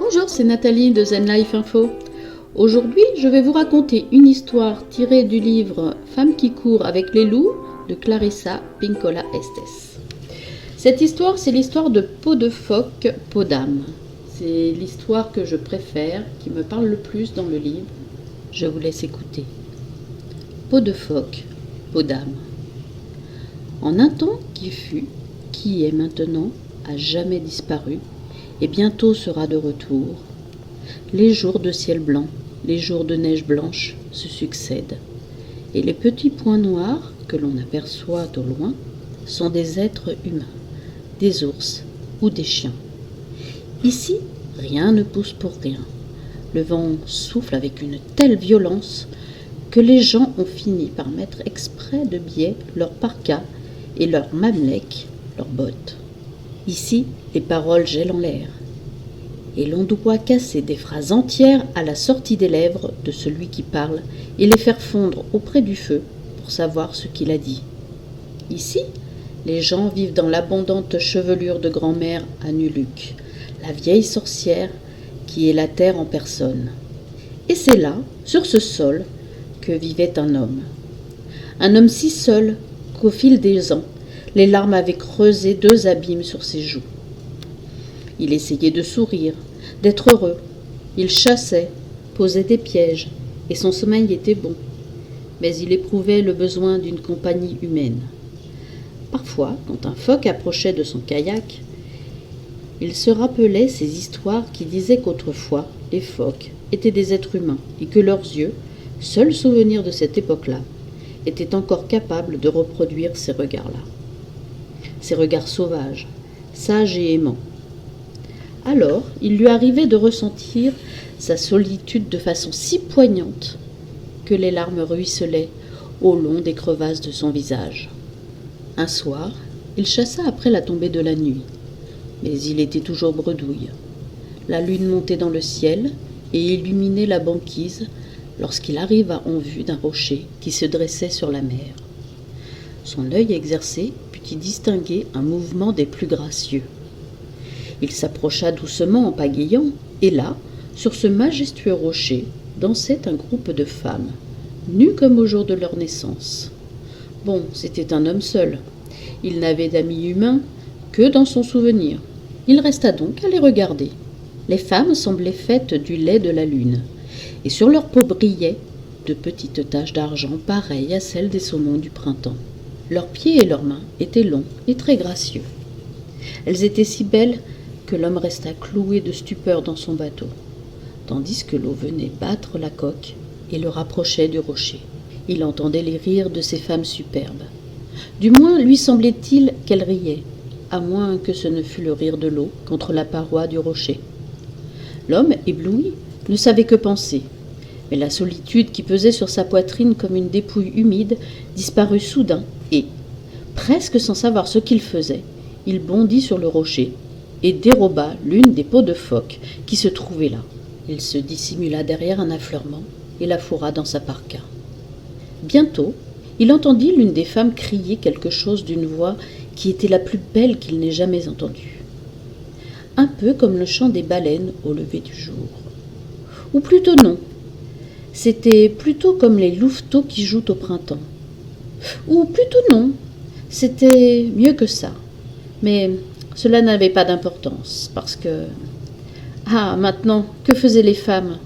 Bonjour, c'est Nathalie de Zen Life Info. Aujourd'hui, je vais vous raconter une histoire tirée du livre Femme qui court avec les loups de Clarissa Pinkola Estes. Cette histoire, c'est l'histoire de Peau de phoque, peau d'âme. C'est l'histoire que je préfère, qui me parle le plus dans le livre. Je vous laisse écouter. Peau de phoque, peau d'âme. En un temps qui fut, qui est maintenant, a jamais disparu, et bientôt sera de retour. Les jours de ciel blanc, les jours de neige blanche se succèdent, et les petits points noirs que l'on aperçoit au loin sont des êtres humains, des ours ou des chiens. Ici, rien ne pousse pour rien. Le vent souffle avec une telle violence que les gens ont fini par mettre exprès de biais leurs parkas et leurs mameleks, leurs bottes. Ici, les paroles gèlent en l'air, et l'on doit casser des phrases entières à la sortie des lèvres de celui qui parle et les faire fondre auprès du feu pour savoir ce qu'il a dit. Ici, les gens vivent dans l'abondante chevelure de grand-mère Anuluc, la vieille sorcière qui est la terre en personne. Et c'est là, sur ce sol, que vivait un homme si seul qu'au fil des ans, les larmes avaient creusé 2 abîmes sur ses joues. Il essayait de sourire, d'être heureux. Il chassait, posait des pièges, et son sommeil était bon. Mais il éprouvait le besoin d'une compagnie humaine. Parfois, quand un phoque approchait de son kayak, il se rappelait ces histoires qui disaient qu'autrefois, les phoques étaient des êtres humains et que leurs yeux, seuls souvenirs de cette époque-là, étaient encore capables de reproduire ces regards-là. Ces regards sauvages, sages et aimants. Alors, il lui arrivait de ressentir sa solitude de façon si poignante que les larmes ruisselaient au long des crevasses de son visage. Un soir, il chassa après la tombée de la nuit, mais il était toujours bredouille. La lune montait dans le ciel et illuminait la banquise lorsqu'il arriva en vue d'un rocher qui se dressait sur la mer. Son œil exercé put y distinguer un mouvement des plus gracieux. Il s'approcha doucement en pagayant, et là, sur ce majestueux rocher, dansait un groupe de femmes, nues comme au jour de leur naissance. Bon, c'était un homme seul. Il n'avait d'amis humains que dans son souvenir. Il resta donc à les regarder. Les femmes semblaient faites du lait de la lune, et sur leur peau brillaient de petites taches d'argent pareilles à celles des saumons du printemps. Leurs pieds et leurs mains étaient longs et très gracieux. Elles étaient si belles que l'homme resta cloué de stupeur dans son bateau, tandis que l'eau venait battre la coque et le rapprochait du rocher. Il entendait les rires de ces femmes superbes. Du moins lui semblait-il qu'elles riaient, à moins que ce ne fût le rire de l'eau contre la paroi du rocher. L'homme, ébloui, ne savait que penser, mais la solitude qui pesait sur sa poitrine comme une dépouille humide disparut soudain et, presque sans savoir ce qu'il faisait, il bondit sur le rocher et déroba l'une des peaux de phoque qui se trouvait là. Il se dissimula derrière un affleurement et la fourra dans sa parka. Bientôt, il entendit l'une des femmes crier quelque chose d'une voix qui était la plus belle qu'il n'ait jamais entendue. Un peu comme le chant des baleines au lever du jour. Ou plutôt non, c'était plutôt comme les louveteaux qui jouent au printemps. Ou plutôt non, c'était mieux que ça. Mais cela n'avait pas d'importance, parce que... Ah, maintenant, que faisaient les femmes?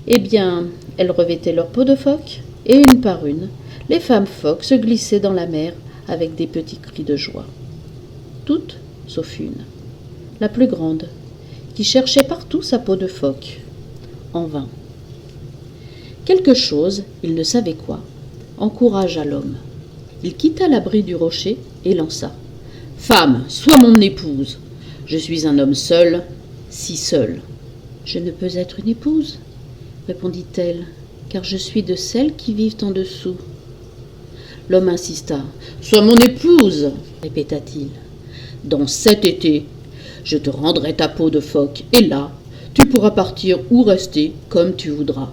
Eh bien, elles revêtaient leur peau de phoque, et une par une, les femmes phoques se glissaient dans la mer avec des petits cris de joie. Toutes, sauf une, la plus grande, qui cherchait partout sa peau de phoque, en vain. Quelque chose, il ne savait quoi, encouragea l'homme. Il quitta l'abri du rocher et lança. « Femme, sois mon épouse. Je suis un homme seul, si seul. »« Je ne peux être une épouse, répondit-elle, car je suis de celles qui vivent en dessous. » L'homme insista. « Sois mon épouse, répéta-t-il. Dans cet été, je te rendrai ta peau de phoque, et là, tu pourras partir ou rester comme tu voudras. »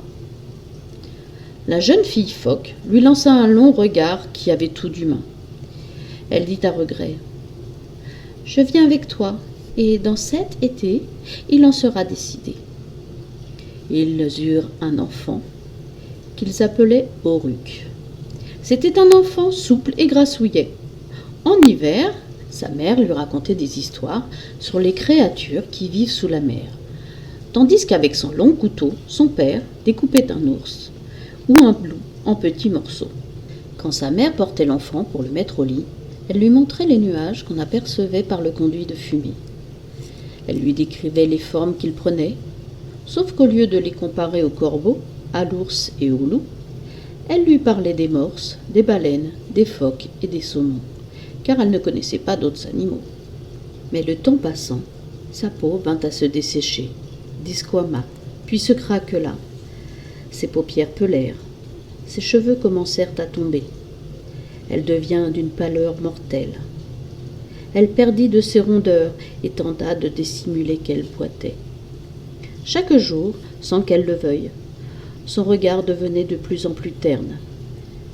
La jeune fille phoque lui lança un long regard qui avait tout d'humain. Elle dit à regret. « Je viens avec toi, et dans cet été, il en sera décidé. Ils eurent un enfant qu'ils appelaient Oruc. C'était un enfant souple et grassouillet. En hiver, sa mère lui racontait des histoires sur les créatures qui vivent sous la mer, tandis qu'avec son long couteau, son père découpait un ours ou un loup en petits morceaux. Quand sa mère portait l'enfant pour le mettre au lit, elle lui montrait les nuages qu'on apercevait par le conduit de fumée. Elle lui décrivait les formes qu'ils prenaient, sauf qu'au lieu de les comparer aux corbeaux, à l'ours et au loup, elle lui parlait des morses, des baleines, des phoques et des saumons, car elle ne connaissait pas d'autres animaux. Mais le temps passant, sa peau vint à se dessécher, disquama, puis se craquela. Ses paupières pelèrent, ses cheveux commencèrent à tomber. Elle devint d'une pâleur mortelle. Elle perdit de ses rondeurs et tenta de dissimuler qu'elle boitait. Chaque jour, sans qu'elle le veuille, son regard devenait de plus en plus terne.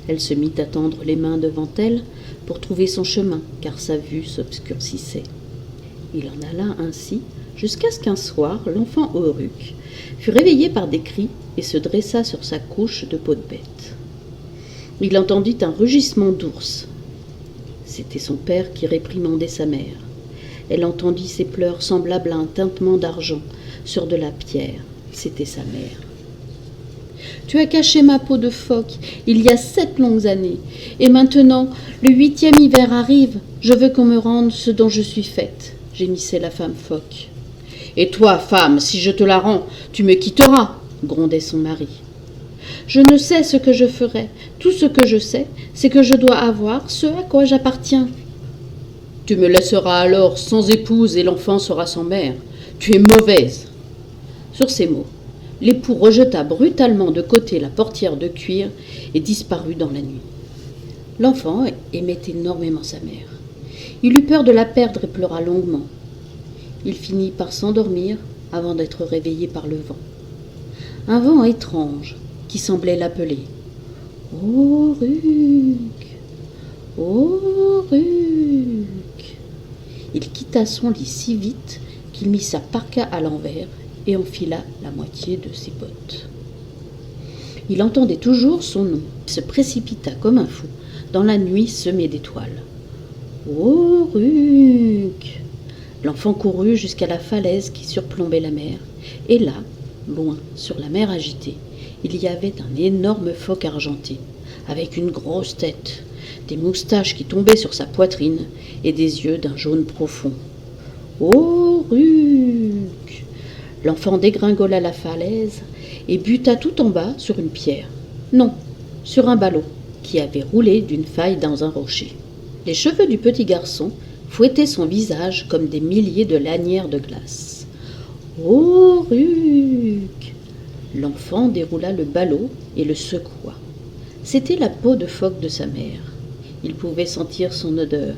Elle se mit à tendre les mains devant elle pour trouver son chemin, car sa vue s'obscurcissait. Il en alla ainsi jusqu'à ce qu'un soir, l'enfant Oruc fut réveillé par des cris et se dressa sur sa couche de peau de bête. Il entendit un rugissement d'ours. C'était son père qui réprimandait sa mère. Elle entendit ses pleurs semblables à un tintement d'argent sur de la pierre. C'était sa mère. « Tu as caché ma peau de phoque il y a 7 longues années, et maintenant, le 8e hiver arrive, je veux qu'on me rende ce dont je suis faite, » gémissait la femme phoque. « Et toi, femme, si je te la rends, tu me quitteras, » grondait son mari. « Je ne sais ce que je ferai. Tout ce que je sais, c'est que je dois avoir ce à quoi j'appartiens. »« Tu me laisseras alors sans épouse et l'enfant sera sans mère. Tu es mauvaise. » Sur ces mots, l'époux rejeta brutalement de côté la portière de cuir et disparut dans la nuit. L'enfant aimait énormément sa mère. Il eut peur de la perdre et pleura longuement. Il finit par s'endormir avant d'être réveillé par le vent. Un vent étrange qui semblait l'appeler. « Oruc, Oruc !» Il quitta son lit si vite qu'il mit sa parka à l'envers et enfila la moitié de ses bottes. Il entendait toujours son nom. Il se précipita comme un fou dans la nuit semée d'étoiles. « Oruc !» L'enfant courut jusqu'à la falaise qui surplombait la mer, et là, loin, sur la mer agitée, il y avait un énorme phoque argenté, avec une grosse tête, des moustaches qui tombaient sur sa poitrine et des yeux d'un jaune profond. « Oruc !» L'enfant dégringola la falaise et buta tout en bas sur une pierre. Non, sur un ballot qui avait roulé d'une faille dans un rocher. Les cheveux du petit garçon fouettaient son visage comme des milliers de lanières de glace. « Oruc !» L'enfant déroula le ballot et le secoua. C'était la peau de phoque de sa mère. Il pouvait sentir son odeur.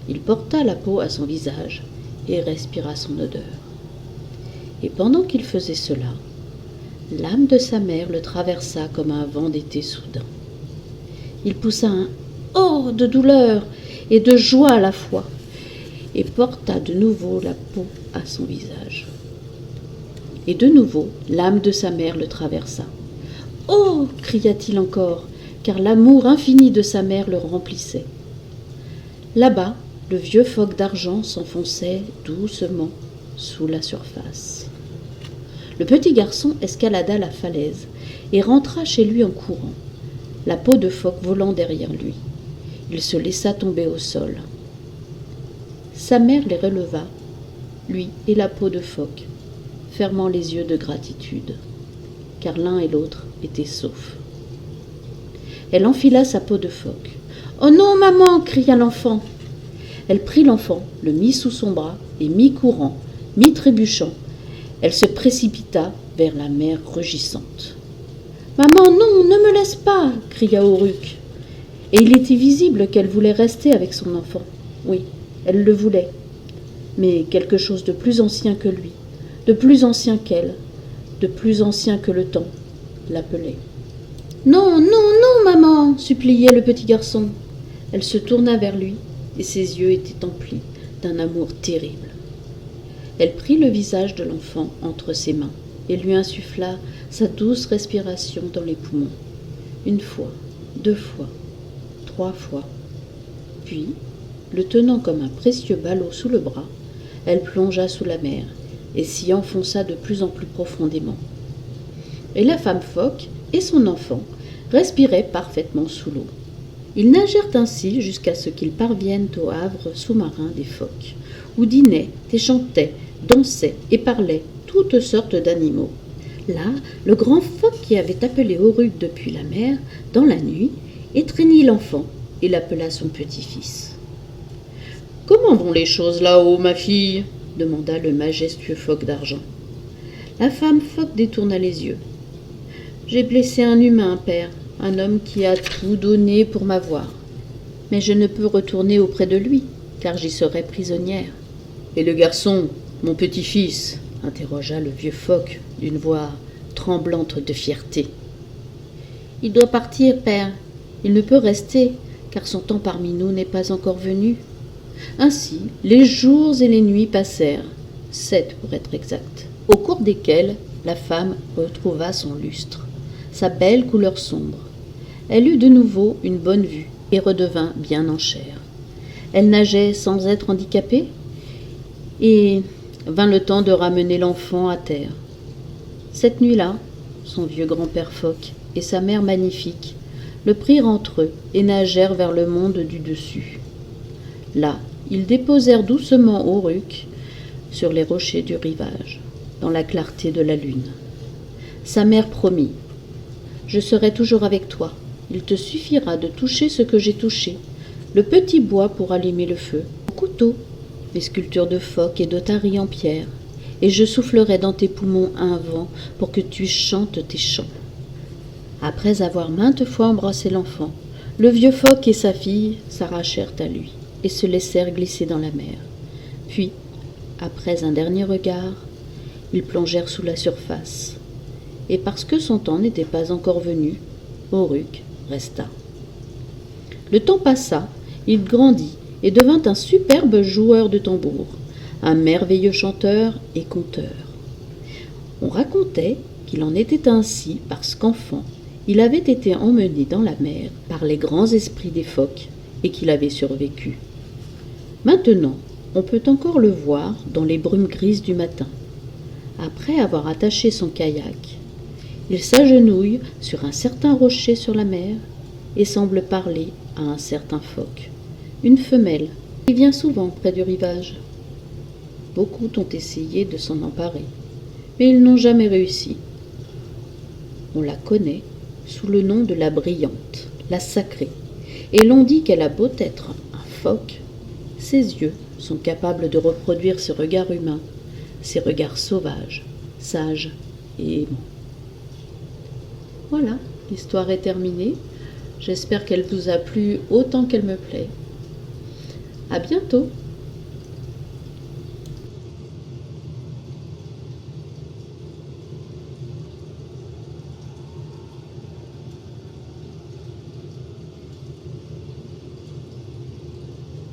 Il porta la peau à son visage et respira son odeur. Et pendant qu'il faisait cela, l'âme de sa mère le traversa comme un vent d'été soudain. Il poussa un « oh » de douleur et de joie à la fois, et porta de nouveau la peau à son visage. Et de nouveau, l'âme de sa mère le traversa. « Oh » cria-t-il encore, car l'amour infini de sa mère le remplissait. Là-bas, le vieux phoque d'argent s'enfonçait doucement sous la surface. Le petit garçon escalada la falaise et rentra chez lui en courant, la peau de phoque volant derrière lui. Il se laissa tomber au sol. Sa mère les releva, lui et la peau de phoque, fermant les yeux de gratitude, car l'un et l'autre étaient saufs. Elle enfila sa peau de phoque. « Oh non, maman !» cria l'enfant. Elle prit l'enfant, le mit sous son bras et mi-courant, mi-trébuchant, elle se précipita vers la mer rugissante. « Maman, non, ne me laisse pas !» cria Oruc. Et il était visible qu'elle voulait rester avec son enfant. Oui, elle le voulait, mais quelque chose de plus ancien que lui, de plus ancien qu'elle, de plus ancien que le temps, l'appelait. « Non, non, non, maman !» suppliait le petit garçon. Elle se tourna vers lui, et ses yeux étaient emplis d'un amour terrible. Elle prit le visage de l'enfant entre ses mains et lui insuffla sa douce respiration dans les poumons. 1 fois, 2 fois, 3 fois. Puis, le tenant comme un précieux ballot sous le bras, elle plongea sous la mer et s'y enfonça de plus en plus profondément. Et la femme phoque et son enfant respiraient parfaitement sous l'eau. Ils nagèrent ainsi jusqu'à ce qu'ils parviennent au havre sous-marin des phoques, où dînaient et chantaient, dansaient et parlaient toutes sortes d'animaux. Là, le grand phoque qui avait appelé Oruc depuis la mer, dans la nuit, étreignit l'enfant et l'appela son petit-fils. « Comment vont les choses là-haut, ma fille ?» demanda le majestueux phoque d'argent. La femme phoque détourna les yeux. « J'ai blessé un humain, père, un homme qui a tout donné pour m'avoir. Mais je ne peux retourner auprès de lui, car j'y serai prisonnière. »« Et le garçon, mon petit-fils ?» interrogea le vieux phoque d'une voix tremblante de fierté. « Il doit partir, père. Il ne peut rester, car son temps parmi nous n'est pas encore venu. » Ainsi, les jours et les nuits passèrent, 7 pour être exact, au cours desquels la femme retrouva son lustre, sa belle couleur sombre. Elle eut de nouveau une bonne vue et redevint bien en chair. Elle nageait sans être handicapée et vint le temps de ramener l'enfant à terre. Cette nuit-là, son vieux grand-père phoque et sa mère magnifique le prirent entre eux et nagèrent vers le monde du dessus. Là, ils déposèrent doucement Oruc sur les rochers du rivage, dans la clarté de la lune. Sa mère promit : « Je serai toujours avec toi. Il te suffira de toucher ce que j'ai touché, le petit bois pour allumer le feu, le couteau, les sculptures de phoques et d'otaries en pierre, et je soufflerai dans tes poumons un vent pour que tu chantes tes chants. » Après avoir maintes fois embrassé l'enfant, le vieux phoque et sa fille s'arrachèrent à lui et se laissèrent glisser dans la mer. Puis, après un dernier regard, ils plongèrent sous la surface. Et parce que son temps n'était pas encore venu, Oruc resta. Le temps passa, il grandit et devint un superbe joueur de tambour, un merveilleux chanteur et conteur. On racontait qu'il en était ainsi parce qu'enfant, il avait été emmené dans la mer par les grands esprits des phoques et qu'il avait survécu. Maintenant, on peut encore le voir dans les brumes grises du matin. Après avoir attaché son kayak, il s'agenouille sur un certain rocher sur la mer et semble parler à un certain phoque, une femelle qui vient souvent près du rivage. Beaucoup ont essayé de s'en emparer, mais ils n'ont jamais réussi. On la connaît sous le nom de la brillante, la sacrée, et l'on dit qu'elle a beau être un phoque, ses yeux sont capables de reproduire ce regard humain, ces regards sauvages, sages et aimants. Voilà, l'histoire est terminée. J'espère qu'elle vous a plu autant qu'elle me plaît. À bientôt!